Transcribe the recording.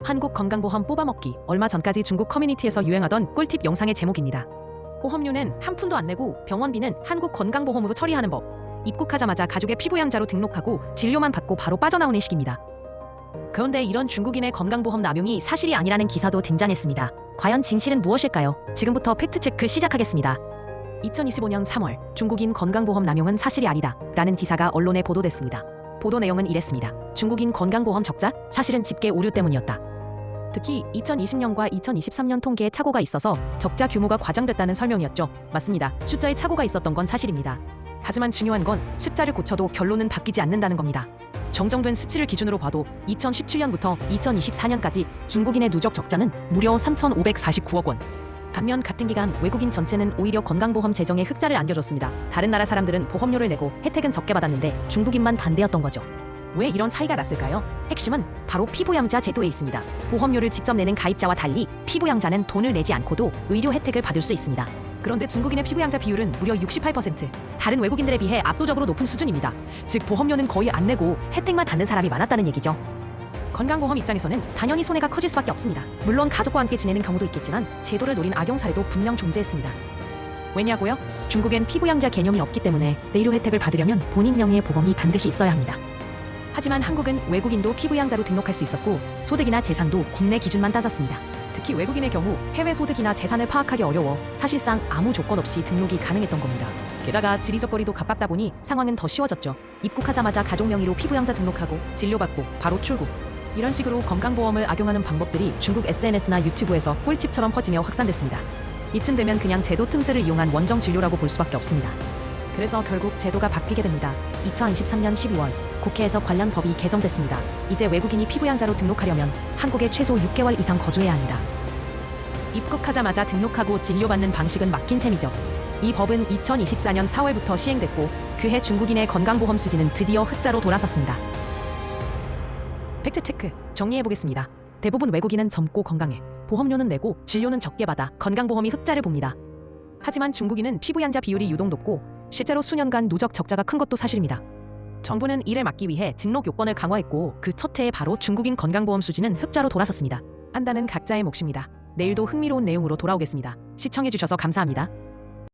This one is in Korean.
한국 건강보험 뽑아먹기. 얼마 전까지 중국 커뮤니티에서 유행하던 꿀팁 영상의 제목입니다. 보험료는 한 푼도 안 내고 병원비는 한국 건강보험으로 처리하는 법. 입국하자마자 가족의 피부양자로 등록하고 진료만 받고 바로 빠져나오는 식입니다. 그런데 이런 중국인의 건강보험 남용이 사실이 아니라는 기사도 등장했습니다. 과연 진실은 무엇일까요? 지금부터 팩트체크 시작하겠습니다. 2025년 3월 중국인 건강보험 남용은 사실이 아니다 라는 기사가 언론에 보도됐습니다. 보도 내용은 이랬습니다. 중국인 건강보험 적자? 사실은 집계 오류 때문이었다. 특히 2020년과 2023년 통계에 착오가 있어서 적자 규모가 과장됐다는 설명이었죠. 맞습니다. 숫자에 착오가 있었던 건 사실입니다. 하지만 중요한 건 숫자를 고쳐도 결론은 바뀌지 않는다는 겁니다. 정정된 수치를 기준으로 봐도 2017년부터 2024년까지 중국인의 누적 적자는 무려 3,549억 원. 반면 같은 기간 외국인 전체는 오히려 건강보험 재정에 흑자를 안겨줬습니다. 다른 나라 사람들은 보험료를 내고 혜택은 적게 받았는데 중국인만 반대였던 거죠. 왜 이런 차이가 났을까요? 핵심은 바로 피부양자 제도에 있습니다. 보험료를 직접 내는 가입자와 달리 피부양자는 돈을 내지 않고도 의료 혜택을 받을 수 있습니다. 그런데 중국인의 피부양자 비율은 무려 68%, 다른 외국인들에 비해 압도적으로 높은 수준입니다. 즉 보험료는 거의 안 내고 혜택만 받는 사람이 많았다는 얘기죠. 건강보험 입장에서는 당연히 손해가 커질 수밖에 없습니다. 물론 가족과 함께 지내는 경우도 있겠지만 제도를 노린 악용 사례도 분명 존재했습니다. 왜냐고요? 중국엔 피부양자 개념이 없기 때문에 의료 혜택을 받으려면 본인 명의의 보험이 반드시 있어야 합니다. 하지만 한국은 외국인도 피부양자로 등록할 수 있었고 소득이나 재산도 국내 기준만 따졌습니다. 특히 외국인의 경우 해외 소득이나 재산을 파악하기 어려워 사실상 아무 조건 없이 등록이 가능했던 겁니다. 게다가 지리적거리도 가깝다 보니 상황은 더 쉬워졌죠. 입국하자마자 가족 명의로 피부양자 등록하고 진료받고 바로 출국. 이런 식으로 건강보험을 악용하는 방법들이 중국 SNS나 유튜브에서 꿀팁처럼 퍼지며 확산됐습니다. 이쯤 되면 그냥 제도 틈새를 이용한 원정 진료라고 볼 수밖에 없습니다. 그래서 결국 제도가 바뀌게 됩니다. 2023년 12월 국회에서 관련 법이 개정됐습니다. 이제 외국인이 피부양자로 등록하려면 한국에 최소 6개월 이상 거주해야 합니다. 입국하자마자 등록하고 진료받는 방식은 막힌 셈이죠. 이 법은 2024년 4월부터 시행됐고 그해 중국인의 건강보험 수지는 드디어 흑자로 돌아섰습니다. 팩트체크 정리해보겠습니다. 대부분 외국인은 젊고 건강해. 보험료는 내고 진료는 적게 받아 건강보험이 흑자를 봅니다. 하지만 중국인은 피부양자 비율이 유독 높고 실제로 수년간 누적 적자가 큰 것도 사실입니다. 정부는 이를 막기 위해 등록 요건을 강화했고 그 첫 해에 바로 중국인 건강보험 수지는 흑자로 돌아섰습니다. 판단은 각자의 몫입니다. 내일도 흥미로운 내용으로 돌아오겠습니다. 시청해주셔서 감사합니다.